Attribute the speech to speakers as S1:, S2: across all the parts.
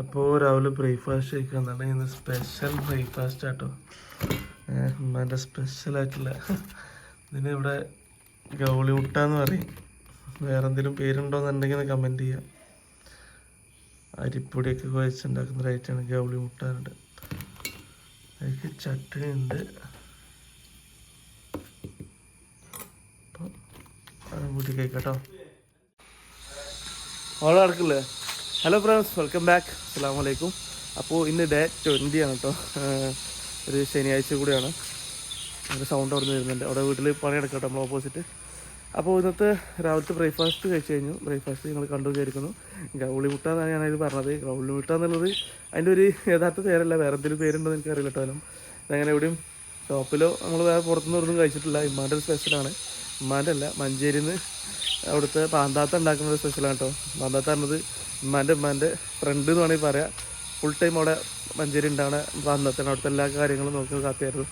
S1: അപ്പോൾ രാവിലെ ബ്രേക്ക്ഫാസ്റ്റ് കഴിക്കുന്നതാണ്. ഇന്ന് സ്പെഷ്യൽ ബ്രേക്ക്ഫാസ്റ്റ് ആട്ടോ. ഉമ്മാൻ്റെ സ്പെഷ്യലായിട്ടുള്ള ഇതിനിവിടെ ഗൗളി മുട്ട എന്ന് പറയും. വേറെ എന്തെങ്കിലും പേരുണ്ടോയെന്നുണ്ടെങ്കിൽ കമൻറ്റ് ചെയ്യാം. അരിപ്പൊടിയൊക്കെ കുഴച്ചുണ്ടാക്കുന്ന ഒരു ഐറ്റമാണ് ഗൗളി മുട്ട. ഉണ്ട് അതിലേക്ക് ചട്നി ഉണ്ട്. അപ്പോൾ അതും കൂട്ടി കഴിക്കട്ടോ. ഓളെ നടക്കില്ലേ? Hello friends, welcome back. അസ്സലാമു അലൈക്കും. അപ്പോൾ ഇന്ന് ഡേ 20 ആണ് കേട്ടോ. ഒരു ശനിയാഴ്ച കൂടിയാണ്. ഒരു സൗണ്ട് അവിടെ നിന്ന് വരുന്നുണ്ട്. അവിടെ വീട്ടിൽ പണിയെടുക്കട്ടോ, നമ്മൾ ഓപ്പോസിറ്റ്. അപ്പോൾ ഇന്നത്തെ രാവിലത്തെ ബ്രേക്ക്ഫാസ്റ്റ് കഴിച്ച് കഴിഞ്ഞു. ബ്രേക്ക്ഫാസ്റ്റ് നിങ്ങൾ കണ്ടു വിചാരിക്കുന്നു. ഗൗളി മുട്ട എന്നാണ് ഞാനത് പറഞ്ഞത്. ഗൗളി മുട്ട എന്നുള്ളത് അതിൻ്റെ ഒരു യഥാർത്ഥ പേരല്ല, വേറെ എന്തെങ്കിലും പേരുണ്ടോ എന്ന് എനിക്കറിയില്ല കേട്ടോ. അതങ്ങനെ എവിടെയും ഷോപ്പിലോ നമ്മൾ വേറെ പുറത്തുനിന്ന് ഒന്നും കഴിച്ചിട്ടില്ല. ഇമ്മാൻ്റെ ഒരു സ്പെഷ്യലാണ്. ഉമ്മാൻ്റെ അല്ല, മഞ്ചേരിയിൽ നിന്ന് അവിടുത്തെ പാന്താത്ത ഉണ്ടാക്കുന്ന ഒരു സ്പെഷ്യലാണ് കേട്ടോ. പാന്താത്ത പറഞ്ഞത് ഉമ്മാൻ്റെ ഫ്രണ്ട് എന്ന് വേണമെങ്കിൽ പറയാം. ഫുൾ ടൈം അവിടെ മഞ്ചേരി ഉണ്ടാവണ പാന്താത്താണ്. അവിടുത്തെ എല്ലാ കാര്യങ്ങളും നോക്കി കാത്തിയായിരുന്നു.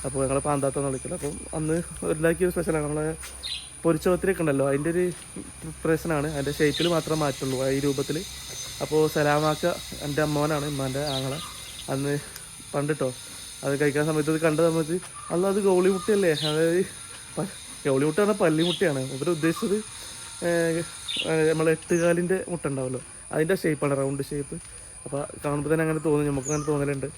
S1: അപ്പോൾ ഞങ്ങൾ പാന്താത്തെന്ന് വിളിക്കുന്നത്. അപ്പം അന്ന് ഉണ്ടാക്കിയൊരു സ്പെഷ്യലാണ്. നമ്മളെ പൊരിച്ചോത്തിരിയൊക്കെ ഉണ്ടല്ലോ, അതിൻ്റെ ഒരു പ്രിപ്പറേഷനാണ്. അതിൻ്റെ ഷേപ്പിൽ മാത്രം മാറ്റുള്ളൂ, ഈ രൂപത്തിൽ. അപ്പോൾ സലാമാക്ക എൻ്റെ അമ്മോനാണ്, ഉമ്മാൻ്റെ ആങ്ങളെ. അന്ന് പണ്ടിട്ടോ അത് കഴിക്കാൻ സമയത്ത് അത് കണ്ട സമയത്ത് അത് ഗൗളി മുട്ടയല്ലേ, അതായത് ഗൗളി മുട്ട പറഞ്ഞാൽ പല്ലിമുട്ടയാണ്. ഇവർ ഉദ്ദേശിച്ചത് നമ്മളെ 8 കാലിൻ്റെ മുട്ട ഉണ്ടാവുമല്ലോ, അതിൻ്റെ ഷേപ്പാണ്, റൗണ്ട് ഷേപ്പ്. അപ്പോൾ കാണുമ്പോൾ തന്നെ അങ്ങനെ തോന്നും, നമുക്ക് അങ്ങനെ തോന്നലുണ്ട്.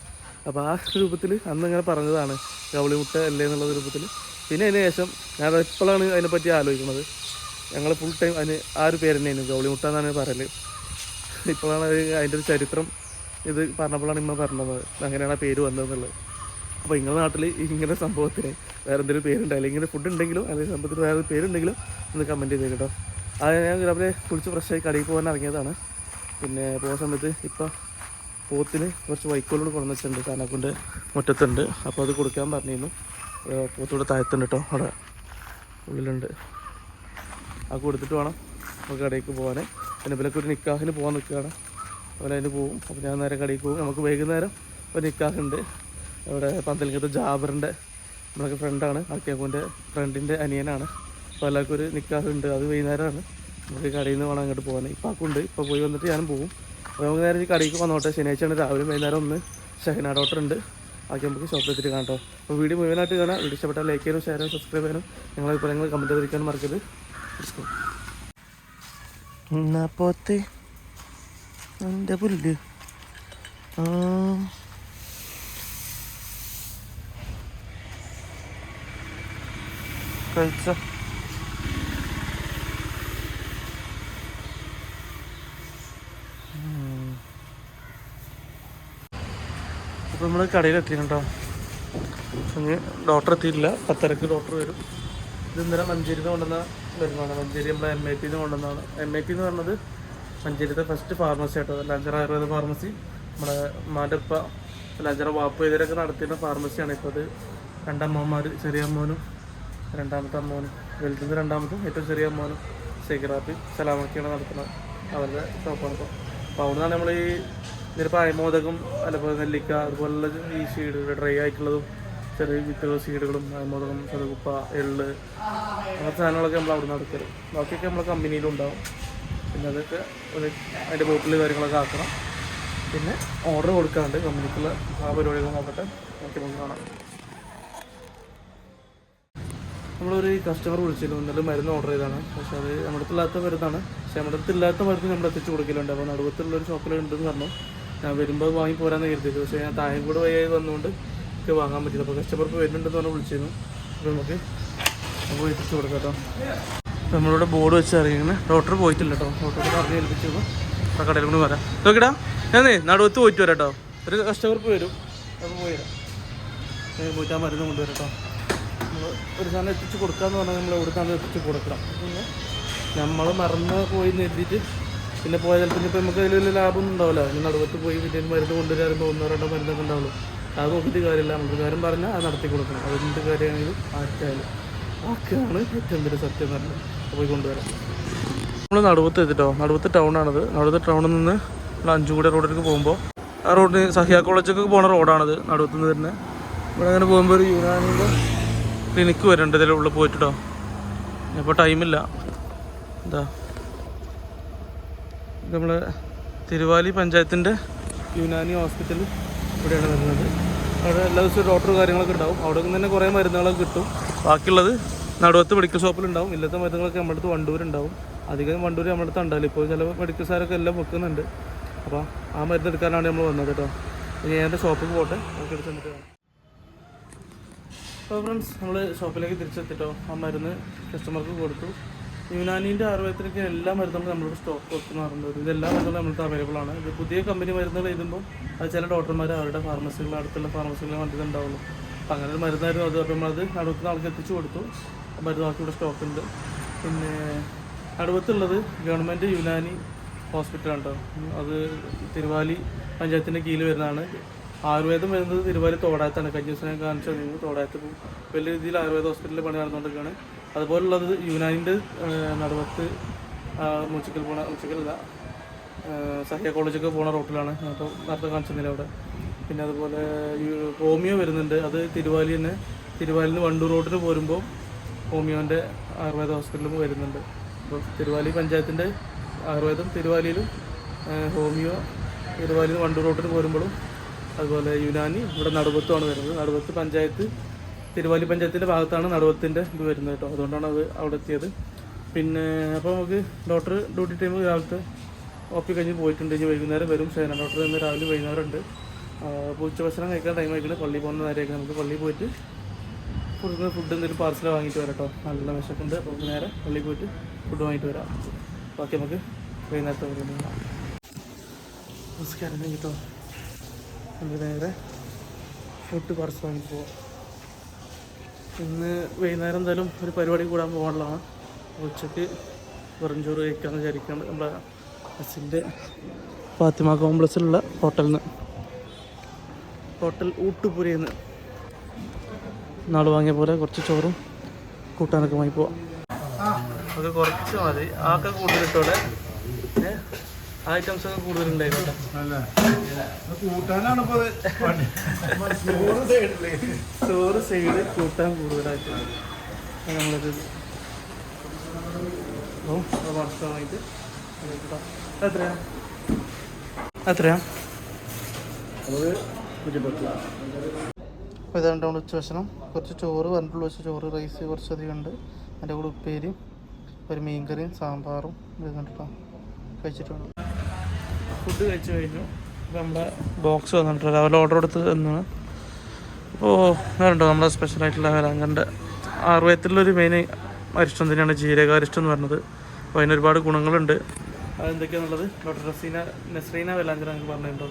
S1: അപ്പോൾ ആ രൂപത്തിൽ അന്ന് ഇങ്ങനെ പറഞ്ഞതാണ് ഗൗളി മുട്ട അല്ലേ എന്നുള്ള രൂപത്തിൽ. പിന്നെ അതിന് ശേഷം ഞാൻ ഇപ്പോഴാണ് അതിനെപ്പറ്റി ആലോചിക്കുന്നത്. ഞങ്ങൾ ഫുൾ ടൈം അതിന് ആ ഒരു പേര് തന്നെയായിരുന്നു, ഗൗളി മുട്ട എന്നാണ് പറയൽ. ഇപ്പോഴാണ് അതിൻ്റെ ഒരു ചരിത്രം ഇത് പറഞ്ഞപ്പോഴാണ് ഇമ്മ പറഞ്ഞത് അങ്ങനെയാണ് ആ പേര് വന്നതെന്നുള്ളത്. അപ്പോൾ നിങ്ങളുടെ നാട്ടിൽ ഇങ്ങനെ സംഭവത്തിന് വേറെ എന്തെങ്കിലും പേരുണ്ട്, അല്ലെങ്കിൽ ഇങ്ങനെ ഫുഡ് ഉണ്ടെങ്കിലും അല്ലെങ്കിൽ സംഭവത്തിന് വേറെ പേരുണ്ടെങ്കിലും ഒന്ന് കമൻറ്റ് ചെയ്തേ കേട്ടോ. അത് ഞാൻ രാവിലെ കുളിച്ച് ഫ്രഷായി കടയിൽ പോകാൻ ഇറങ്ങിയതാണ്. പിന്നെ പോകുന്ന സമയത്ത് ഇപ്പോൾ പോത്തിന് കുറച്ച് വൈക്കോലോട് കൊണ്ടു വെച്ചിട്ടുണ്ട്, കാനാക്കൊണ്ട് മുറ്റത്തുണ്ട്. അപ്പോൾ അത് കൊടുക്കാൻ പറഞ്ഞിരുന്നു. പോത്തൂടെ താഴത്തുണ്ട് കേട്ടോ, അവിടെ ഉള്ളിലുണ്ട്. അത് കൊടുത്തിട്ട് വേണം നമുക്ക് കടയിലേക്ക് പോകാൻ. പിന്നെ ഇവരൊക്കെ ഒരു നിക്കാഹിന് പോകാൻ നിൽക്കുകയാണ്, അവരതിന് പോകും. അപ്പോൾ ഞാൻ നേരെ കടയിലേക്ക് പോകും. നമുക്ക് വൈകുന്നേരം ഒരു നിക്കാഹുണ്ട് അവിടെ പന്തലിങ്ങത്തെ ജാബറിൻ്റെ നമ്മളൊക്കെ ഫ്രണ്ടാണ്, ആക്കിയാക്കൂൻ്റെ ഫ്രണ്ടിൻ്റെ അനിയനാണ്. അപ്പോൾ എല്ലാവർക്കും ഒരു നിക്കാഹുണ്ട്, അത് വൈകുന്നേരമാണ്. നമുക്ക് കടയിൽ നിന്ന് വേണം അങ്ങോട്ട് പോകാൻ. ഇപ്പാക്കുണ്ട്, ഇപ്പോൾ പോയി വന്നിട്ട് ഞാനും പോകും. അപ്പോൾ നമുക്ക് നേരെ ഈ കടയിലേക്ക് വന്നോട്ടെ. ശനിയാഴ്ചയാണ് രാവിലെ വൈകുന്നേരം ഒന്ന് ഷഹന ഡോക്ടർ ഉണ്ട്, ആക്കി നമുക്ക് ഷോപ്പിലെത്തിയിട്ട് കാണാം കേട്ടോ. അപ്പോൾ വീഡിയോ മുഴുവനായിട്ട് കാണാം. വീഡിയോ ഇഷ്ടപ്പെട്ടാൽ ലൈക്ക് ചെയ്യാനും ഷെയർ ചെയ്യാനും സബ്സ്ക്രൈബ് ചെയ്യാനും നിങ്ങളെ അഭിപ്രായങ്ങൾ കമൻറ്റ് ചെയ്തിരിക്കാനും മറക്കരുത്. എന്നാ പോത്തെ എൻ്റെ പുല്ല് കഴിച്ച. അപ്പോൾ നമ്മൾ കടയിലെത്തിയിട്ടുണ്ടോ. ഇനി ഡോക്ടർ എത്തിയിട്ടില്ല, 10:30 ഡോക്ടർ വരും. ഇത് ഇന്നലെ മഞ്ചേരിയിൽ നിന്ന് കൊണ്ടുവന്ന വരുന്നതാണ്. മഞ്ചേരി നമ്മളെ MIP നിന്ന് കൊണ്ടുവന്നതാണ്. MIP എന്ന് പറഞ്ഞത് മഞ്ചേരിത്തെ ഫസ്റ്റ് ഫാർമസി ആട്ടോ, ലഞ്ചറ ആയുർവേദ ഫാർമസി. നമ്മുടെ ഉമ്മാൻ്റെ ഉപ്പ ലഞ്ചറ വാപ്പ് ഇതിലൊക്കെ നടത്തിയിരുന്ന ഫാർമസിയാണ്. ഇപ്പോൾ അത് രണ്ടമ്മമാർ, ചെറിയ അമ്മോനും രണ്ടാമത്തെ അമ്മോനും, വലുതും രണ്ടാമത്തും ഏറ്റവും ചെറിയ അമ്മോനും സൈക്കിറാപ്പി സലാമൊക്കെയാണ് നടത്തുന്നത്. അവരുടെ ഷോപ്പാണ് ഇപ്പോൾ. അപ്പോൾ അവിടെ നിന്നാണ് നമ്മൾ ഈ ഇതിലിപ്പോൾ അയമോദകം, അതുപോലെ നെല്ലിക്ക, അതുപോലുള്ള ഈ സീഡുകൾ ഡ്രൈ ആയിട്ടുള്ളതും ചെറിയ വിത്തുകൾ സീഡുകളും അയമോദകം, ചെറുകുപ്പ, എള്ള്, അങ്ങനത്തെ സാധനങ്ങളൊക്കെ നമ്മൾ അവിടെ നിന്ന് എടുക്കരുത്. ബാക്കിയൊക്കെ നമ്മളെ കമ്പനിയിലും ഉണ്ടാവും. പിന്നെ അതൊക്കെ ഒരു അതിൻ്റെ ബോട്ടിൽ കാര്യങ്ങളൊക്കെ ആക്കണം. പിന്നെ ഓർഡർ കൊടുക്കാറുണ്ട് കമ്പനിക്കുള്ള ആ പരിപാടികൾ നോക്കട്ടെ. നമുക്ക് കാണാം. നമ്മളൊരു കസ്റ്റമർ വിളിച്ചിരുന്നു, എന്നാലും മരുന്ന് ഓർഡർ ചെയ്താണ്. പക്ഷേ അത് നമ്മുടെ അടുത്തില്ലാത്ത മരുന്നാണ്. പക്ഷേ നമ്മുടെ അടുത്തില്ലാത്ത മരുന്ന് നമ്മൾ എത്തിച്ച് കൊടുക്കലുണ്ട്. അപ്പോൾ നടുവത്തുള്ളൊരു ഷോപ്പിലുണ്ടെന്ന് പറഞ്ഞു. ഞാൻ വരുമ്പോൾ വാങ്ങി പോരാന്ന് കരുതിയത്. പക്ഷേ ഞാൻ താഴെ കൂടെ വയ്യായി വന്നുകൊണ്ട് എനിക്ക് വാങ്ങാൻ പറ്റില്ല. അപ്പോൾ കസ്റ്റമർക്ക് വരുന്നുണ്ടെന്ന് പറഞ്ഞ് വിളിച്ചിരുന്നു. അപ്പോൾ നമുക്ക് എത്തിച്ച് കൊടുക്കാം കേട്ടോ. നമ്മളിവിടെ ബോർഡ് വെച്ച് അറിയിങ്ങനെ ഡോക്ടർ പോയിട്ടില്ല കേട്ടോ. ഡോക്ടറെ പറഞ്ഞ് ഏൽപ്പിച്ചിരുന്നു. ആ കടയിൽ കൊണ്ട് വരാം. നോക്കിടാ, ഞാനേ നടുവത്ത് പോയിട്ട് വരാം കേട്ടോ. ഒരു കസ്റ്റമർക്ക് വരും, അപ്പോൾ പോയി വരാം. പോയിട്ട് ആ മരുന്ന് കൊണ്ടുവരാം കേട്ടോ. നമ്മൾ ഒരു സാധനം എത്തിച്ച് കൊടുക്കാമെന്ന് പറഞ്ഞാൽ നമ്മൾ എവിടെ സാധനം എത്തിച്ച് കൊടുക്കണം. പിന്നെ നമ്മൾ മറന്ന് പോയി എഴുതിയിട്ട് പിന്നെ പോയ ചിലപ്പോൾ ഇപ്പോൾ നമുക്ക് അതിൽ വലിയ ലാഭമൊന്നും ഉണ്ടാവില്ല. അതിന് നടുവത്ത് പോയി പിന്നെ മരുന്ന് കൊണ്ടുവരുമ്പോൾ 1-2 മരുന്നൊക്കെ ഉണ്ടാവുള്ളൂ. അത് നോക്കിയിട്ട് കാര്യമില്ല. നമുക്ക് കാര്യം പറഞ്ഞാൽ അത് നടത്തി കൊടുക്കണം. അതെന്ത് കാര്യമാണെങ്കിലും ആർക്കായാലും ആർക്കാണ് ഏറ്റവും വലിയ സത്യം പറഞ്ഞത്. പോയി കൊണ്ടുവരാം. നമ്മൾ നടുവത്ത് എത്തിട്ടോ. നടുവത്ത് ടൗണാണത്. നടുവത്ത് ടൗണിൽ നിന്ന് നമ്മൾ അഞ്ചുകൂടി റോഡിലേക്ക് പോകുമ്പോൾ ആ റോഡിന് സഹിയ കോളേജൊക്കെ പോകുന്ന റോഡാണത്. നടുവത്ത് നിന്ന് തന്നെ ഇവിടെ അങ്ങനെ പോകുമ്പോൾ ഒരു യുനാനിൻ്റെ ക്ലിനിക്ക് വരുന്നുണ്ട് ഇതിൽ ഉള്ളിൽ പോയിട്ടോ. ഇപ്പോൾ ടൈമില്ല. എന്താ നമ്മൾ തിരുവാലി പഞ്ചായത്തിൻ്റെ യുനാനി ഹോസ്പിറ്റൽ ഇവിടെയാണ് വരുന്നത്. അവിടെ എല്ലാ ദിവസവും ഡോക്ടർ കാര്യങ്ങളൊക്കെ ഉണ്ടാവും. അവിടെ നിന്ന് തന്നെ കുറേ മരുന്നുകളൊക്കെ കിട്ടും. ബാക്കിയുള്ളത് നടുവത്ത് മെഡിക്കൽ ഷോപ്പിലുണ്ടാവും. ഇല്ലാത്ത മരുന്നുകളൊക്കെ നമ്മുടെ അടുത്ത് വണ്ടൂരുണ്ടാവും. അധികം വണ്ടൂർ നമ്മുടെ അടുത്ത് ഉണ്ടാവില്ല. ഇപ്പോൾ ചില മെഡിക്കൽ സാരൊക്കെ എല്ലാം വെക്കുന്നുണ്ട്. അപ്പോൾ ആ മരുന്ന് എടുക്കാനാണ് നമ്മൾ വന്നത് കേട്ടോ. ഇനി ഞാൻ എൻ്റെ ഷോപ്പിൽ പോട്ടെ, നമുക്ക് എടുത്ത് തന്നിട്ട് കാണാം. അപ്പോൾ ഫ്രണ്ട്സ്, നമ്മൾ ഷോപ്പിലേക്ക് തിരിച്ചെത്തിട്ടോ. ആ മരുന്ന് കസ്റ്റമർക്ക് കൊടുത്തു. യുനാനീൻ്റെ ആയുർവേദത്തിലേക്ക് എല്ലാ മരുന്നുകളും നമ്മളിവിടെ സ്റ്റോക്ക് വെക്കുന്ന പറഞ്ഞത്. ഇതെല്ലാ മരുന്നുകളും നമ്മൾക്ക് അവൈലബിൾ ആണ്. ഇത് പുതിയ കമ്പനി മരുന്നുകൾ എഴുതുമ്പോൾ അത് ചില ഡോക്ടർമാർ അവരുടെ ഫാർമസികൾ, അടുത്തുള്ള ഫാർമസികളെ കണ്ടിട്ടുണ്ടാവുള്ളൂ. അപ്പോൾ അങ്ങനെ ഒരു മരുന്നായിരുന്നു അത്. അപ്പോൾ നമ്മളത് നടുവത്ത് ആൾക്ക് എത്തിച്ചു കൊടുത്തു. മരുന്ന് ബാക്കി ഇവിടെ സ്റ്റോക്ക് ഉണ്ട്. പിന്നെ നടുവത്തുള്ളത് ഗവൺമെൻറ് യുനാനി ഹോസ്പിറ്റലാണ് കേട്ടോ. അത് തിരുവാലി പഞ്ചായത്തിൻ്റെ കീഴിൽ വരുന്നതാണ്. ആയുർവേദം വരുന്നത് തിരുവാലി തോടായത്താണ്. കഴിഞ്ഞ ദിവസം ഞാൻ കാണിച്ചു തന്നിരുന്നു. തോടായത്ത് വലിയ രീതിയിൽ ആയുർവേദ ഹോസ്പിറ്റലിൽ പണി നടന്നുകൊണ്ടിരിക്കുകയാണ്. അതുപോലുള്ളത് യുനാനിൻ്റെ നടുവത്ത് മുച്ചിക്കലല്ല സഹ്യ കോളേജൊക്കെ പോണ റൂട്ടിലാണ്. അപ്പോൾ നേരത്തെ കാണിച്ചിരുന്നില്ല അവിടെ. പിന്നെ അതുപോലെ ഹോമിയോ വരുന്നുണ്ട്. അത് തിരുവാലി തന്നെ, തിരുവാലിയിൽ നിന്ന് വണ്ടൂർ റോഡിന് പോരുമ്പോൾ ഹോമിയോൻ്റെ ആയുർവേദ ഹോസ്പിറ്റലും വരുന്നുണ്ട്. അപ്പോൾ തിരുവാലി പഞ്ചായത്തിൻ്റെ ആയുർവേദം തിരുവാലിയിലും, ഹോമിയോ തിരുവാലിയിൽ നിന്ന് വണ്ടൂർ റോഡിന് പോരുമ്പോഴും, അതുപോലെ യുനാനി ഇവിടെ നടുവത്തുമാണ് വരുന്നത്. നടുവത്ത് പഞ്ചായത്ത്, തിരുവാലി പഞ്ചായത്തിൻ്റെ ഭാഗത്താണ് നടുവത്തിൻ്റെ ഇത് വരുന്നത് കേട്ടോ. അതുകൊണ്ടാണ് അത് അവിടെ എത്തിയത്. പിന്നെ അപ്പോൾ നമുക്ക് ഡോക്ടർ ഡ്യൂട്ടി ടൈം രാവിലത്തെ OP കഴിഞ്ഞ് പോയിട്ടുണ്ട്. ഇനി വൈകുന്നേരം വരും. ശേന ഡോക്ടർ ഇന്ന് രാവിലെ വൈകുന്നേരം ഉണ്ട്. അപ്പോൾ ഉച്ചഭക്ഷണം കഴിക്കാൻ ടൈം ആയിക്കണം. പള്ളിയിൽ പോകുന്ന നേരമൊക്കെ നമുക്ക് പള്ളിയിൽ പോയിട്ട് ഫുഡ് എന്തെങ്കിലും പാർസൽ വാങ്ങിയിട്ട് വരാം കേട്ടോ. നല്ല വിശക്കുണ്ട്. അപ്പോൾ നേരെ പള്ളിയിൽ പോയിട്ട് ഫുഡ് വാങ്ങിയിട്ട് വരാം. ബാക്കി നമുക്ക് വൈകുന്നേരത്തെ വരുന്നത് നമസ്കാരം കേട്ടോ. നമുക്ക് നേരെ ഫുഡ് പാർസൽ വാങ്ങി പോവാം. ഇന്ന് വൈകുന്നേരം എന്തായാലും ഒരു പരിപാടി കൂടാൻ പോകാനുള്ളതാണ്. ഉച്ചയ്ക്ക് വെറുംചോറ് കഴിക്കാമെന്ന് വിചാരിക്കുകയാണ്. നമ്മുടെ ബസ്സിൻ്റെ ഫാത്തിമ കോംപ്ലക്സിലുള്ള ഹോട്ടലിൽ നിന്ന്, ഹോട്ടൽ ഊട്ടുപുരയിൽ നിന്ന് നാൾ വാങ്ങിയ പോലെ കുറച്ച് ചോറും കൂട്ടാനൊക്കെ വാങ്ങി പോവാം. അത് കുറച്ച് മതി. ആക്കെ കൂടുതലിട്ടോടെ ഐറ്റംസ് ഒക്കെ കൂടുതലുണ്ടായിക്കോട്ടെ. ചോറ് സൈഡ് കൂട്ടാൻ കൂടുതലായിട്ട് നമ്മളത് വാങ്ങിയിട്ട് എത്രയാ? അപ്പോൾ ഇതാണ് നമ്മൾ ഉച്ചഭക്ഷണം. കുറച്ച് ചോറ് പറഞ്ഞിട്ടുള്ള വെച്ച ചോറ്, റൈസ് കുറച്ചധികം ഉണ്ട്. അതിൻ്റെ കൂടെ ഉപ്പേരിയും ഒരു മീൻകറിയും സാമ്പാറും വരുന്നുണ്ട് കേട്ടോ. കഴിച്ചിട്ടുണ്ട്. ഫുഡ് കഴിച്ച് കഴിഞ്ഞു. അപ്പോൾ നമ്മുടെ ബോക്സ് വന്നിട്ട് രാവിലെ ഓർഡർ കൊടുത്ത് തന്നാണ്. അപ്പോൾ വേണ്ടോ നമ്മുടെ സ്പെഷ്യലായിട്ടുള്ള വേലാങ്കൻ്റെ ആയുർവേദത്തിലുള്ളൊരു മെയിൻ അരിഷ്ടം തന്നെയാണ് ജീരകാരിഷ്ടം എന്ന് പറഞ്ഞത്. അപ്പോൾ അതിനൊരുപാട് ഗുണങ്ങളുണ്ട്. അതെന്തൊക്കെയാണുള്ളത് ഡോക്ടർ നസ്രീന വെലാഞ്ചർ പറഞ്ഞിട്ടുണ്ടോ?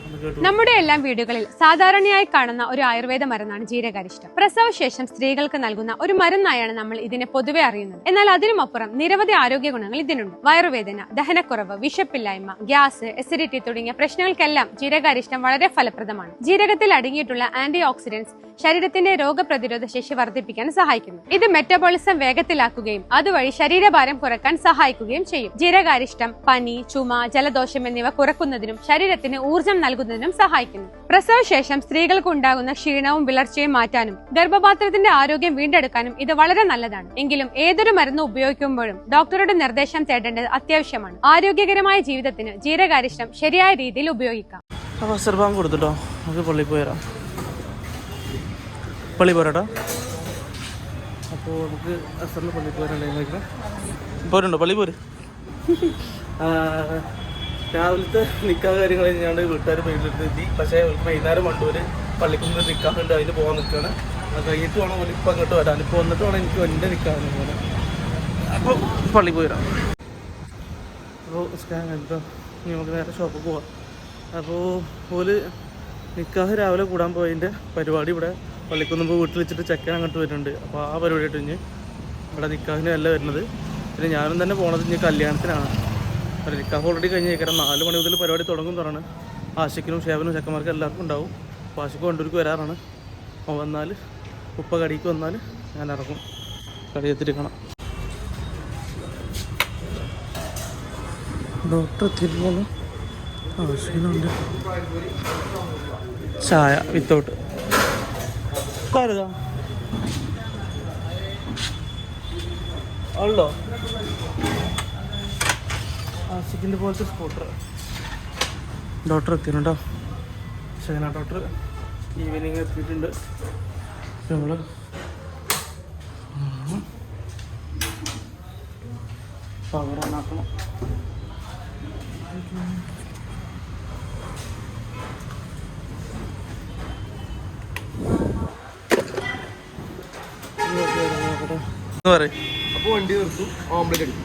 S2: നമ്മുടെ എല്ലാം വീടുകളിൽ സാധാരണയായി കാണുന്ന ഒരു ആയുർവേദ മരുന്നാണ് ജീരകാരിഷ്ടം. പ്രസവശേഷം സ്ത്രീകൾക്ക് നൽകുന്ന ഒരു മരുന്നായാണ് നമ്മൾ ഇതിനെ പൊതുവെ അറിയുന്നത്. എന്നാൽ അതിനുമപ്പുറം നിരവധി ആരോഗ്യ ഗുണങ്ങൾ ഇതിനുണ്ട്. വയറുവേദന, ദഹനക്കുറവ്, വിശപ്പില്ലായ്മ, ഗ്യാസ്, എസിഡിറ്റി തുടങ്ങിയ പ്രശ്നങ്ങൾക്കെല്ലാം ജീരകാരിഷ്ടം വളരെ ഫലപ്രദമാണ്. ജീരകത്തിൽ അടങ്ങിയിട്ടുള്ള ആന്റി ഓക്സിഡന്റ്സ് ശരീരത്തിന്റെ രോഗപ്രതിരോധ ശേഷി വർദ്ധിപ്പിക്കാൻ സഹായിക്കുന്നു. ഇത് മെറ്റബോളിസം വേഗത്തിലാക്കുകയും അതുവഴി ശരീരഭാരം കുറക്കാൻ സഹായിക്കുകയും ചെയ്യും. ജീരകാരിഷ്ടം പനി, ചുമ, ജലദോഷം എന്നിവ കുറക്കുന്നതിനും ശരീരത്തിന് ഊർജം നൽകുന്നതിനും സഹായിക്കുന്നു. പ്രസവശേഷം സ്ത്രീകൾക്ക് ഉണ്ടാകുന്ന ക്ഷീണവും വിളർച്ചയും മാറ്റാനും ഗർഭപാത്രത്തിന്റെ ആരോഗ്യം വീണ്ടെടുക്കാനും ഇത് വളരെ നല്ലതാണ്. എങ്കിലും ഏതൊരു മരുന്ന് ഉപയോഗിക്കുമ്പോഴും ഡോക്ടറുടെ നിർദ്ദേശം തേടേണ്ടത് അത്യാവശ്യമാണ്. ആരോഗ്യകരമായ ജീവിതത്തിന് ജീരകാരിഷ്ടം ശരിയായ രീതിയിൽ ഉപയോഗിക്കാം.
S1: കൊടുത്തിട്ടോ നമുക്ക് പള്ളി പോരാ പള്ളി പോരാട്ടോ. അപ്പോൾ നമുക്ക് അസറിൽ പള്ളി പോരാ. പോരുണ്ടോ പള്ളി പോര്? രാവിലത്തെ നിൽക്കാത്ത കാര്യങ്ങൾ കഴിഞ്ഞാണ്ട് വീട്ടുകാർ വീട്ടിലെത്തി. പക്ഷേ വൈകുന്നേരം വണ്ടൂര് പള്ളിക്കുന്ന് നിൽക്കാറുണ്ട്. അതിന് പോകാൻ നിൽക്കുകയാണ്. അത് കഴിഞ്ഞിട്ട് വേണം പോലെ ഇപ്പം അങ്ങോട്ട് വരാൻ. ഇപ്പോൾ വന്നിട്ട് വേണം എനിക്ക് എൻ്റെ നിൽക്കാൻ പോലെ. അപ്പോൾ പള്ളി പോയി വരാം. അപ്പോൾ സ്കാൻ കഴിഞ്ഞിട്ടോ നമുക്ക് നേരെ ഷോപ്പിൽ പോവാം. അപ്പോൾ ഓല് നിൽക്കാതെ രാവിലെ കൂടാൻ പോയതിൻ്റെ പരിപാടി ഇവിടെ പള്ളിക്കുന്നുമ്പോൾ വീട്ടിൽ വെച്ചിട്ട് ചെക്കൻ അങ്ങോട്ട് വരുന്നുണ്ട്. അപ്പോൾ ആ പരിപാടിയായിട്ട് ഇഞ്ഞ് ഇവിടെ നിൽക്കാതിന് അല്ല വരുന്നത്. പിന്നെ ഞാനും തന്നെ പോണത് ഇനി കല്യാണത്തിനാണ്. അപ്പോൾ നിൽക്കാഹ് ഓൾറെഡി കഴിഞ്ഞ് കേൾക്കാം. 4 മണി മുതൽ പരിപാടി തുടങ്ങും തുറന്ന്. ആശിക്കിനും ഷേവനും ചെക്കന്മാർക്കും എല്ലാവർക്കും ഉണ്ടാവും. അപ്പോൾ ആശിക്ക് വണ്ടൂർക്ക് വരാറാണ്. അപ്പോൾ വന്നാൽ ഉപ്പ കടിക്ക് വന്നാൽ ഞാൻ ഇറങ്ങും. കടിയെത്തിട്ട് കാണാം. ഡോക്ടർ എത്തിയിട്ടുള്ള ആശിക്കുന്നുണ്ട്. ചായ വിത്തൗട്ട് കാരുതാ ഉള്ളോ? ആശിക്കിൻ്റെ പോലത്തെ സ്കൂട്ടർ ഡോക്ടർ എത്തിയിട്ടുണ്ടോ? ഷൈന ഡോക്ടർ ഈവനിങ് എത്തിയിട്ടുണ്ട്. നമ്മൾ പവർ ഓണാക്കണം.
S3: അപ്പൊ വണ്ടി നിർത്തും, ഓംലെറ്റ് അടിക്കും.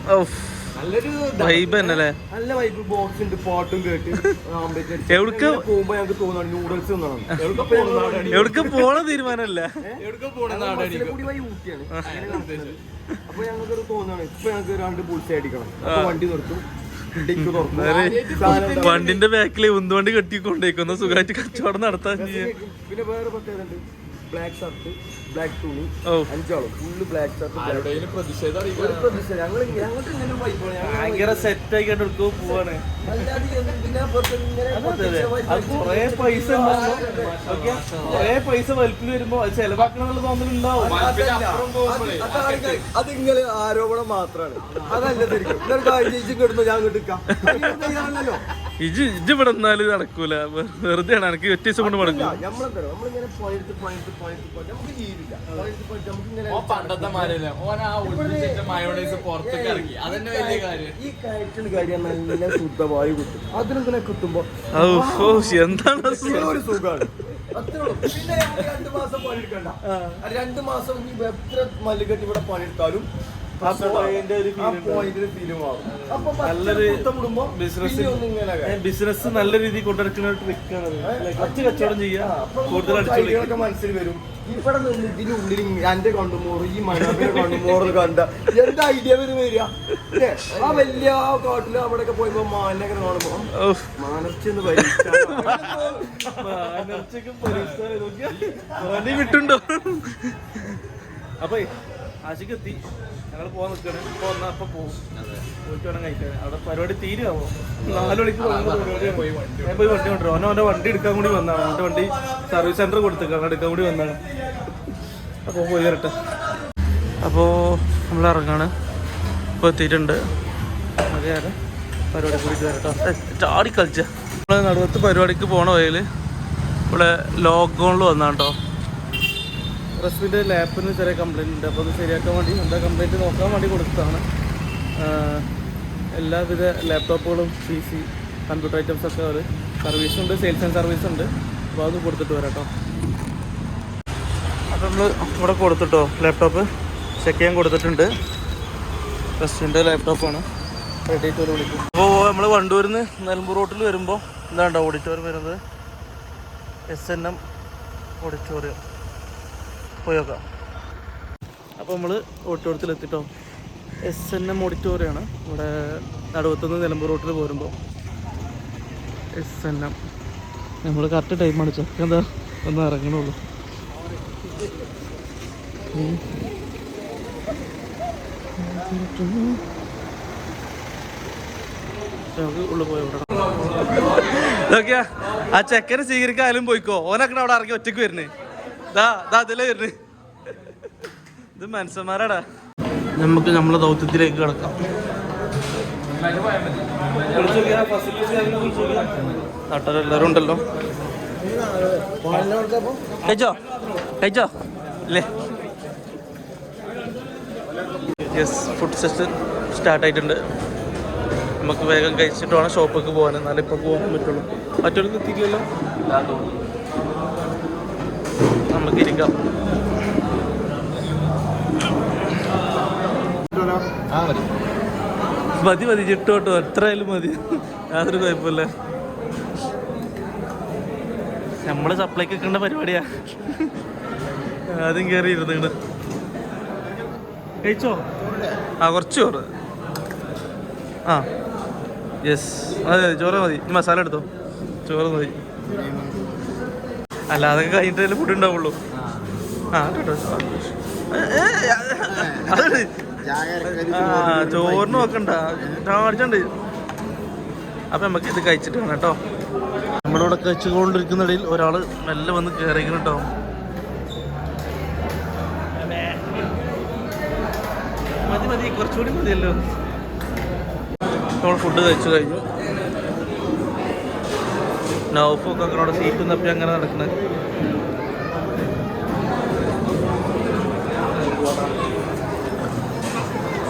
S3: നല്ലൊരു
S1: വൈബ് തന്നെയല്ലേ?
S3: നല്ല വൈബ്. ബോക്സ് ഉണ്ട്, പാട്ടും കേട്ട് ഓംലെറ്റ് അടിക്കും.
S1: എവിടേക്ക്
S3: പോകുമ്പോ ഞങ്ങൾക്ക് തോന്നാണ് നൂഡിൽസ് ഒന്നാണ്.
S1: എവിടേക്ക് പോണ തീരുമാനമല്ല.
S3: ഊട്ടിയാണ്. അപ്പൊ ഞങ്ങൾക്ക് തോന്നാണ് ഇപ്പൊ ഞങ്ങൾക്ക് 2 ബുൾസ് അടിക്കണം. അപ്പൊ വണ്ടി നിർത്തും, ഡിക്ക് തുറക്കും.
S1: വണ്ടിന്റെ ബാക്കിൽ ഉന്തുവണ്ടി കെട്ടിക്കൊണ്ടേക്കുന്ന സുഖമായിട്ട് കച്ചവടം നടത്താൻ.
S3: പിന്നെ വേറെ പ്രത്യേകത ഉണ്ട്, ബ്ലാക്ക് ഷർട്ട്, ബ്ലാക്ക് തുണി, 5 ആളും ഫുള്ള് ബ്ലാക്ക് ഷർട്ട്.
S1: ഭയങ്കര സെറ്റ് ആയിക്കൊണ്ട് എടുക്കും പോവാണ്. കൊറേ പൈസ കൊറേ പൈസ വലിപ്പിൽ വരുമ്പോ അത് ചെലവാക്കണം എന്നുള്ള തോന്നലുണ്ടാവും.
S3: അത് നിങ്ങള് ആരോപണം മാത്രമാണ്. അതല്ല ശരിക്കും കിടന്നു ഞാൻ കിട്ടിക്കാം.
S1: ഇജ് ഇവിടെ എന്നാലും നടക്കൂല, വെറുതെ ആണ്. എനിക്ക് 8 ദിവസം കൊണ്ട് മടക്കും.
S3: നമ്മളിങ്ങനെ ഈ കയറ്റുന്ന കാര്യം നല്ല ശുദ്ധവായു കിട്ടും. അതിനെന്തിനെ കിട്ടുമ്പോ
S1: എന്താണ്
S3: ഒരു സുഖമാണ്. പിന്നെ 2 മാസം പണിയെടുക്കണ്ട. 2 മാസം എത്ര മല്ലുകെട്ടി ഇവിടെ പണിയെടുത്താലും
S1: ബിസിനസ് നല്ല രീതിയിൽ കൊണ്ടുനടക്കുന്ന ഒരു ട്രിക്കാണ്. കച്ചവടം ചെയ്യാ, കൂടുതൽ
S3: ഐഡിയകളൊക്കെ മനസ്സിൽ വരും. ഇവിടെ നിന്ന് ഇതിനുള്ളിൽ എന്റെ കണ്ടുമോറ്, ഈ മനോഹര കണ്ടുമോറ് കണ്ട എന്താ ഐഡിയ വരിക. ആ വലിയ ആ കാട്ടില് അവിടെയൊക്കെ പോയപ്പോ മാനൊക്കെ കാണുമ്പോ മാനർച്ചെന്ന്
S1: വിട്ടുണ്ടോ? അപ്പൊ ആശയ്ക്ക് എത്തി, ഞങ്ങൾ പോകാൻ നിൽക്കണം. ഇപ്പൊ വന്നാൽ അപ്പൊ പോകും, പോയിട്ട് വേണം കഴിക്കാൻ. അവിടെ പരിപാടി തീരുമാവോ? 4 മണിക്ക് പോയി വണ്ടി കൊണ്ടുവരും. ഓൻ്റെ വണ്ടി എടുക്കാൻ കൂടി വന്നതാണ്. അവൻ്റെ വണ്ടി സർവീസ് സെന്റർ കൊടുത്തേക്കാണ്, എടുക്കാൻ കൂടി വന്നതാണ്. അപ്പോൾ പോയി വരട്ടെ. അപ്പോൾ നമ്മൾ ഇറങ്ങാണ്. ഇപ്പോൾ എത്തിയിട്ടുണ്ട്. അതെ അതെ, പരിപാടി കൂടിയിട്ട് വരട്ടോ. ചാടി കളിച്ച നമ്മൾ നടുവത്ത് പരിപാടിക്ക് പോണ വഴിയിൽ ഇവിടെ ലോക്ക്ഡൗണിൽ വന്നാണ് കേട്ടോ. റെസ്പിൻ്റെ ലാപ്പിന് ചെറിയ കംപ്ലയിൻ്റ് ഉണ്ട്. അപ്പോൾ അത് ശരിയാക്കാൻ വേണ്ടി എന്താ കംപ്ലയിൻറ്റ് നോക്കാൻ വേണ്ടി കൊടുത്തതാണ്. എല്ലാവിധ ലാപ്ടോപ്പുകളും PC കമ്പ്യൂട്ടർ ഐറ്റംസൊക്കെ അവർ സർവീസുണ്ട്, സെയിൽസ് ആൻഡ് സർവീസ് ഉണ്ട്. അപ്പോൾ അത് കൊടുത്തിട്ട് വരാം കേട്ടോ. അപ്പോൾ നമ്മൾ ഇവിടെ കൊടുത്തിട്ടോ, ലാപ്ടോപ്പ് ചെക്ക് ചെയ്യാൻ കൊടുത്തിട്ടുണ്ട്. റെസ്പിൻ്റെ ലാപ്ടോപ്പാണ്. റെഡി ആയിട്ട് വിളിക്കും. അപ്പോൾ നമ്മൾ വണ്ടൂരിൽ നിന്ന് നിലമ്പൂർ റോട്ടിൽ വരുമ്പോൾ എന്താണ്ടോ ഓഡിറ്റോറിയം വരുന്നത്, SNM ഓഡിറ്റോറിയം. പോയി നോക്കാം. അപ്പോൾ നമ്മൾ ഓഡിറ്റോറിയത്തിലെത്തിട്ടോ. SNM ഓഡിറ്റോറിയമാണ്. ഇവിടെ നടുവത്തുനിന്ന് നിലമ്പൂർ റോട്ടിൽ പോരുമ്പോൾ SNM. നമ്മൾ കറക്റ്റ് ടൈമാണ്. ചെക്ക് എന്താ ഒന്ന് ഇറങ്ങണുള്ളൂ. നമുക്ക് ഉള്ളിൽ പോയി വിടണം. നോക്കിയാ ആ ചെക്കനെ സ്വീകരിക്കാനും പോയിക്കോ. ഓനൊക്കെ അവിടെ ഇറങ്ങി ഒറ്റയ്ക്ക് വരുന്നേ. അതിലേ വരുന്നത്. ഇത് മനുഷ്യന്മാരാടാ. നമുക്ക് നമ്മളെ ദൗത്യത്തിലേക്ക് കിടക്കാം. നാട്ടിലെല്ലാവരും ഉണ്ടല്ലോ. കഴിച്ചോ കഴിച്ചോ അല്ലേ? യെസ്, ഫുഡ് സെഷൻ സ്റ്റാർട്ടായിട്ടുണ്ട്. നമുക്ക് വേഗം കഴിച്ചിട്ട് വേണം ഷോപ്പിലേക്ക് പോകാൻ. എന്നാലും ഇപ്പോൾ പോകാൻ പറ്റുള്ളൂ. മറ്റൊരു എത്തിയില്ലല്ലോ. നമുക്ക് ഇരിക്കാം. മതി ചിട്ടോട്ടോ, എത്രയായാലും മതി, യാതൊരു കുഴപ്പമില്ല. നമ്മള് സപ്ലൈക്ക് വെക്കേണ്ട പരിപാടിയാ. ആദ്യം കയറി ഇരുന്നിട്ട് കഴിച്ചോ? കുറച്ച് ചോറ്. യെസ്, അതെ ചോറ് മതി. മസാല എടുത്തോ, ചോറ് മതി. അല്ല, അതൊക്കെ കഴിഞ്ഞിട്ടല്ലേ ഫുഡ് ഉണ്ടാവുള്ളൂ. ചോറിന് നോക്കണ്ട, അടിച്ചോണ്ട്. അപ്പൊ നമുക്ക് ഇത് കഴിച്ചിട്ട് വേണം കേട്ടോ. നമ്മളിവിടെ കഴിച്ചുകൊണ്ടിരിക്കുന്നിടയിൽ ഒരാള് മെല്ലെ വന്ന് കയറിക്കണം കേട്ടോ. മതി, കുറച്ചുകൂടി മതിയല്ലോ. നമ്മൾ ഫുഡ് കഴിച്ചു കഴിഞ്ഞു. നൗഫൊക്കെ അങ്ങനെ സീറ്റും തപ്പി അങ്ങനെ നടക്കുന്നത്.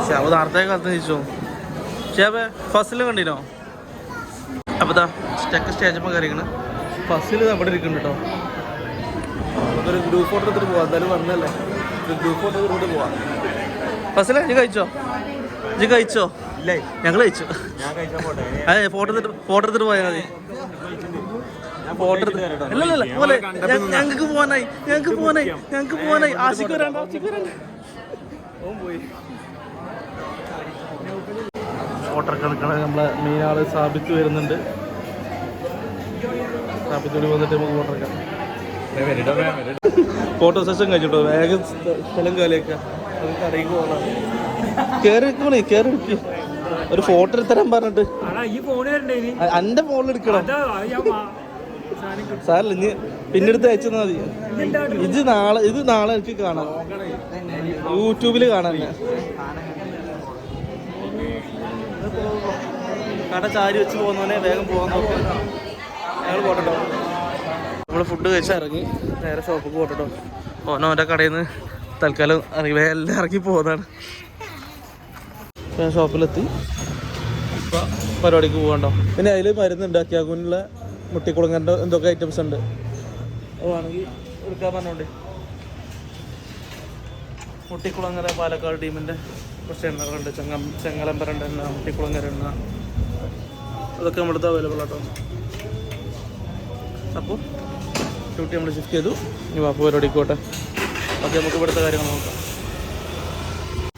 S1: ഷാബ് നേരത്തെ കാലത്ത് ചോദിച്ചോ ഷാബ് ഫസ്റ്റിൽ കണ്ടിനോ? അപ്പോൾ ഇതാ സ്റ്റേജപ്പോൾ കയറിയിരിക്കണം. ഫസ്റ്റിൽ അവിടെ ഇരിക്കുന്നുണ്ട് കേട്ടോ. നമുക്കൊരു ഗ്രൂപ്പ് ഫോട്ടോ എടുത്തിട്ട് പോവാം. എന്തായാലും വന്നല്ലേ, ഒരു ഗ്രൂപ്പ് ഫോട്ടോ എടുത്തിട്ട് പോവാം. ഫസ്റ്റിലെ നീ കഴിച്ചോ? നീ കഴിച്ചോ? ഇല്ലേ, ഞങ്ങൾ കഴിച്ചു. അതെ, ഫോട്ടോ എടുത്തിട്ട് പോയാൽ മതി. ഇല്ലല്ല പോലെ ഞങ്ങൾക്ക് പോവാനായി ആശിക്ക് വരാണ്ടോ? പോയി ഫോട്ടോ എടുക്കണ നമ്മളെ മെയിൻ ആള് സാബിത്ത് വരുന്നുണ്ട്. സാബിത്തോട് വന്നിട്ട് നമുക്ക് ഫോട്ടോ എടുക്കാം. ഫോട്ടോ സെഷൻ കഴിച്ചിട്ടോ. വേഗം സ്ഥലം കാലിയൊക്കെ കടയിലേക്ക് പോകണം. കയറി എടുക്കും. ഒരു ഫോട്ടോ എടുത്തരാൻ പറഞ്ഞിട്ട് എന്റെ ഫോണിൽ എടുക്കണം. സാറില്ല, ഇനി പിന്നെടുത്ത് അയച്ചാൽ മതി. ഇത് നാളെ എനിക്ക് കാണാം, യൂട്യൂബിൽ കാണാൻ. കട ചാരി വെച്ച് പോകുന്നവനെ വേഗം പോകാൻ നോക്കാം. ഞങ്ങൾ പോട്ടോ. നമ്മൾ ഫുഡ് കഴിച്ചാൽ ഇറങ്ങി നേരെ ഷോപ്പിൽ പോട്ടോ. ഓനോൻ്റെ കടയിൽ നിന്ന് തൽക്കാലം എല്ലാം ഇറങ്ങി പോകുന്നതാണ്. ഞാൻ ഷോപ്പിലെത്തി. ഇപ്പം പരിപാടിക്ക് പോകണ്ടോ. പിന്നെ അതിൽ മരുന്നുണ്ട് അക്യാകുനുള്ള മുട്ടിക്കുളങ്ങൻ്റെ എന്തൊക്കെ ഐറ്റംസ് ഉണ്ട്. അതാണെങ്കിൽ എടുക്കാൻ പറഞ്ഞോണ്ട്. മുട്ടിക്കുളങ്ങര പാലക്കാട് ടീമിൻ്റെ കുറച്ച് എണ്ണകളുണ്ട്. ചെങ്ങലമ്പരൻ്റെ എണ്ണ, മുട്ടിക്കുളങ്ങര എണ്ണ, അതൊക്കെ നമ്മളിത് അവൈലബിൾ ആട്ടോ. അപ്പോൾ ഡ്യൂട്ടി നമ്മൾ ഷിഫ്റ്റ് ചെയ്തു. ഇനി വാപ്പ് പരിപാടിക്ക് പോട്ടെ. ഓക്കെ, നമുക്ക് ഇവിടുത്തെ കാര്യങ്ങൾ നോക്കാം.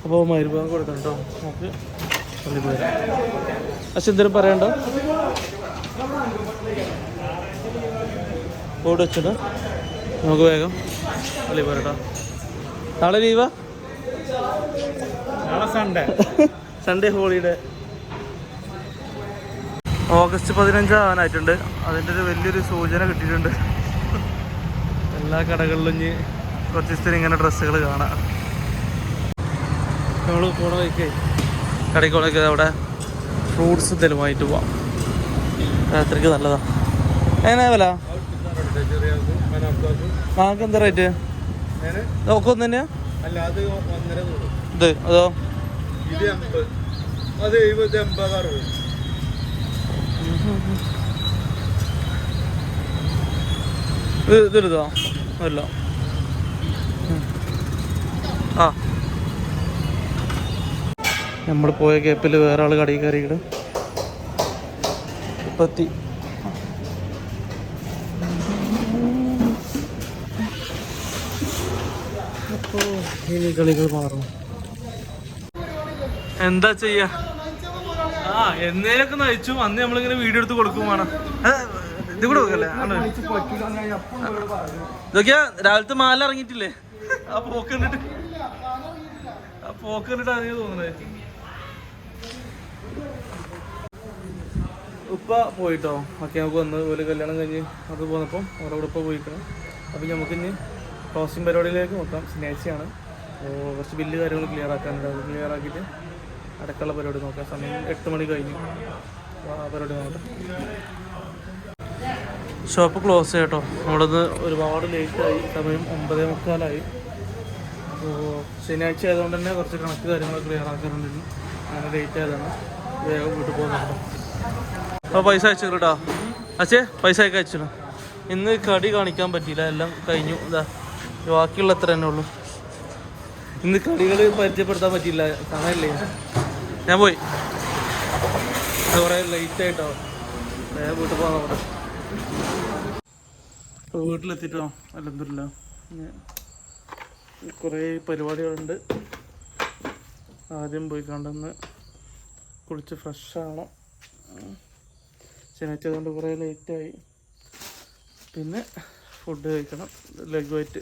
S1: അപ്പോൾ മരുഭാഗം കൊടുക്കണം കേട്ടോ. നമുക്ക് പള്ളി പോരാം. പക്ഷെ എന്തെങ്കിലും പറയണ്ടോ? ബോർഡ് വെച്ചിട്ട് നമുക്ക് വേഗം പള്ളി പോരട്ടോ. നാളെ ലീവാ? നാളെ സൺഡേ ഹോളിഡേ. ഓഗസ്റ്റ് 15 ആവാനായിട്ടുണ്ട്. അതിൻ്റെ ഒരു വലിയൊരു സൂചന കിട്ടിയിട്ടുണ്ട്. എല്ലാ കടകളിലും ഇനി കുറച്ച് ദിവസത്തിന് ഇങ്ങനെ ഡ്രസ്സുകൾ കാണാം. നമ്മൾ പോണ വഴിക്കേ കടയ്ക്കോളൊക്കെ അവിടെ ഫ്രൂട്ട്സ് എന്തെങ്കിലുമായിട്ട് പോവാം. രാത്രിക്ക് നല്ലതാണ്. എങ്ങനെയാ വില? മാങ്ങക്ക് എന്താ റേറ്റ്? ഒക്കെ ഒന്ന് തന്നെയാ? ഇത് അതോ? ഇതെടുത്തോ? അല്ല ആ, നമ്മൾ പോയ ഗ്യാപ്പിൽ വേറെ ആൾ കടയിൽ കയറിയിട്ട് ഇപ്പം എത്തി. അപ്പോൾ ഇനി കളികൾ മാറും. എന്താ ചെയ്യാ? ആ, എന്നേലൊക്കെ നയിച്ചു. അന്ന് നമ്മളിങ്ങനെ വീഡിയോ എടുത്ത് കൊടുക്കും വേണം. ഇത് കൂടെ വെക്കല്ലേ? ഇതൊക്കെയാ രാവിലത്തെ മാല ഇറങ്ങിയിട്ടില്ലേ? ആ പോക്ക് കണ്ടിട്ട് അതിന് തോന്നുന്നത്. ഉപ്പ പോയിട്ടോ. ഓക്കെ, നമുക്ക് വന്ന് ഒരു കല്യാണം കഴിഞ്ഞ് അത് പോന്നപ്പം അവിടെ ഇവിടെ ഉപ്പ പോയിക്കണം. അപ്പം നമുക്കിനി ക്ലോസിങ് പരിപാടിയിലേക്ക് നോക്കാം. ശനിയാഴ്ചയാണ്. കുറച്ച് ബില്ല് കാര്യങ്ങൾ ക്ലിയർ ആക്കാനുണ്ട്. അത് ക്ലിയർ ആക്കിയിട്ട് അടക്കമുള്ള പരിപാടി നോക്കാം. സമയം 8 മണി കഴിഞ്ഞു. ആ പരിപാടി നോക്കാം. ഷോപ്പ് ക്ലോസ് ചെയ്യട്ടോ. നമ്മളിന്ന് ഒരുപാട് ലേറ്റായി. സമയം 9:45. അപ്പോൾ ശനിയാഴ്ച ആയതുകൊണ്ട് തന്നെ കുറച്ച് കണക്ക് കാര്യങ്ങൾ ക്ലിയർ ആക്കാനുണ്ടെങ്കിൽ അങ്ങനെ ലേറ്റ് ആയതാണ്. വേഗം വീട്ടിൽ പോകുന്നുണ്ടോ. അപ്പോൾ പൈസ അയച്ചു കേട്ടോ. അച്ഛേ പൈസ ഒക്കെ അയച്ചു. ഇന്ന് കടി കാണിക്കാൻ പറ്റിയില്ല, എല്ലാം കഴിഞ്ഞു. ഇതാ ബാക്കിയുള്ള എത്ര തന്നെ ഉള്ളൂ. ഇന്ന് കടികൾ പരിചയപ്പെടുത്താൻ പറ്റിയില്ല, സമയമില്ലേ. ഞാൻ പോയി കുറേ ലേറ്റ് ആയിട്ടോ. വേഗം വീട്ടിൽ പോകാൻ നോക്കട്ടെ. ഇപ്പോൾ വീട്ടിലെത്തിയിട്ടോ. അൽഹംദുലില്ലാ. കുറേ പരിപാടികളുണ്ട്. ആദ്യം പോയി കണ്ടെന്ന് കുളിച്ച് ഫ്രഷാവണം. ശനിയാഴ്ച കുറേ ലേറ്റായി. പിന്നെ ഫുഡ് കഴിക്കണം. ലഘുവായിട്ട്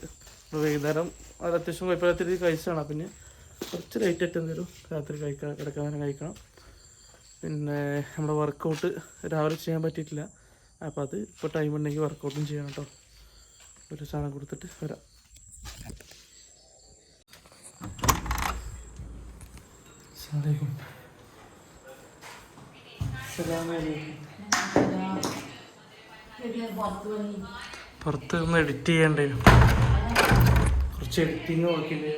S1: വൈകുന്നേരം അത് അത്യാവശ്യം കുഴപ്പമില്ലാത്ത കഴിച്ചാണ്. പിന്നെ കുറച്ച് ലേറ്റായിട്ട് എന്തെങ്കിലും രാത്രി കിടക്കാനും കഴിക്കണം. പിന്നെ നമ്മുടെ വർക്കൗട്ട് രാവിലെ ചെയ്യാൻ പറ്റിയിട്ടില്ല. അപ്പോൾ അത് ഇപ്പോൾ ടൈം ഉണ്ടെങ്കിൽ വർക്കൗട്ടും ചെയ്യണം കേട്ടോ. ഒരു സാധനം കൊടുത്തിട്ട് വരാം. പുറത്ത് ഒന്ന് എഡിറ്റ് ചെയ്യണ്ടേ, കുറച്ച് എഡിറ്റിങ് നോക്കില്ലേ.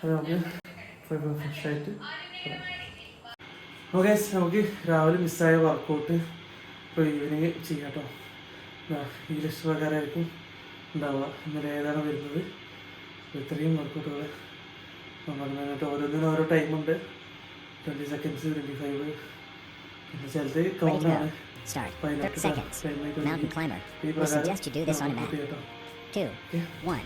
S1: അത് നമുക്ക് ഫ്രഷായിട്ട് ഓക്കെ. നമുക്ക് രാവിലെ മിസ്സായ വർക്കൗട്ട് ഇപ്പോൾ ഈവനിങ് ചെയ്യാം കേട്ടോ. ഈ ലിസ്റ്റ് പ്രകാരമായിരിക്കും ഉണ്ടാവുക. ഇന്നലെ ഏതാണ് വരുന്നത്. ഇത്രയും വർക്കൗട്ടുകൾ പറഞ്ഞിട്ട് ഓരോന്നിനും ഓരോ ടൈമുണ്ട്. 20 seconds, 25, പിന്നെ ചിലത് കൗണ്ടാണ്.
S4: Start. 30 seconds. Mountain climber. We suggest you do this on a mat. 2, 1.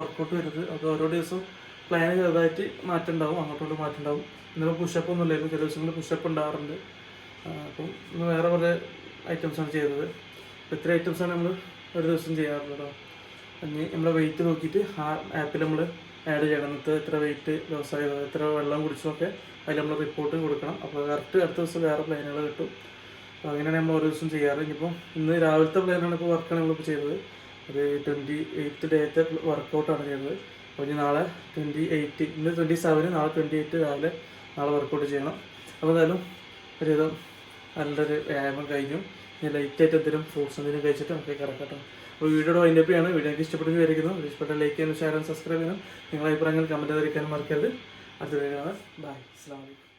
S1: Workout വരുന്നത്. അത് ഓരോ ദിവസവും പ്ലാൻ ചെറുതായിട്ട് മാറ്റമുണ്ടാവും, അങ്ങോട്ടോട്ട് മാറ്റമുണ്ടാവും. ഇന്നിപ്പോൾ പുഷപ്പ് ഒന്നും ഇല്ലായിരുന്നു, ചില ദിവസങ്ങളിൽ പുഷപ്പ് ഉണ്ടാകാറുണ്ട്. അപ്പം ഇന്ന് വേറെ കുറേ ഐറ്റംസാണ് ചെയ്തത്. ഇത്ര ഐറ്റംസാണ് നമ്മൾ ഒരു ദിവസം ചെയ്യാറുള്ളത് കേട്ടോ. ഇനി നമ്മളെ വെയിറ്റ് നോക്കിയിട്ട് ആ ആപ്പിൽ നമ്മൾ ആഡ് ചെയ്യണം. ഇന്നത്തെ എത്ര വെയിറ്റ് ലോസ് ആയത്, എത്ര വെള്ളം കുടിച്ചതൊക്കെ അതിൽ നമ്മൾ റിപ്പോർട്ട് കൊടുക്കണം. അപ്പോൾ കറക്റ്റ് അടുത്ത ദിവസം വേറെ പ്ലാനുകൾ കിട്ടും. അപ്പോൾ അങ്ങനെയാണ് നമ്മൾ ഓരോ ദിവസം ചെയ്യാറ്. ഇനിയിപ്പോൾ ഇന്ന് രാവിലത്തെ പ്ലാനാണ് ഇപ്പോൾ വർക്കാണ് നമ്മളിപ്പോൾ ചെയ്തത്. ഒരു 28 ഡേത്തെ വർക്കൗട്ടാണ് ചെയ്തത്. അപ്പോൾ ഇനി നാളെ 28, ഇന്ന് 27, നാളെ 28 രാവിലെ നാളെ വർക്കൗട്ട് ചെയ്യണം. അപ്പോൾ എന്തായാലും ഒരുവിധം നല്ലൊരു വ്യായാമം കഴിഞ്ഞു. ഇനി ലൈറ്റായിട്ട് എന്തെങ്കിലും ഫ്രൂട്ട്സ് എന്തെങ്കിലും കഴിച്ചിട്ട് നമുക്ക് കിടക്കട്ടോ. അപ്പോൾ വീഡിയോ വൈൻഡപ്പ് ചെയ്യാണ്. വീഡിയോ എനിക്ക് ഇഷ്ടപ്പെട്ടെന്ന് വിചാരിക്കുന്നു. ഇഷ്ടപ്പെട്ട ലൈക്ക് ചെയ്യാനും ഷെയർ ചെയ്യാനും സബ്സ്ക്രൈബ് ചെയ്യാനും നിങ്ങളുടെ അഭിപ്രായങ്ങൾ കമൻറ്റ് ചെയ്തിരിക്കാനും മറക്കരുത്. അടുത്ത വീഡിയോ കാണാം. ബൈ. അസ്സലാമു അലൈക്കും.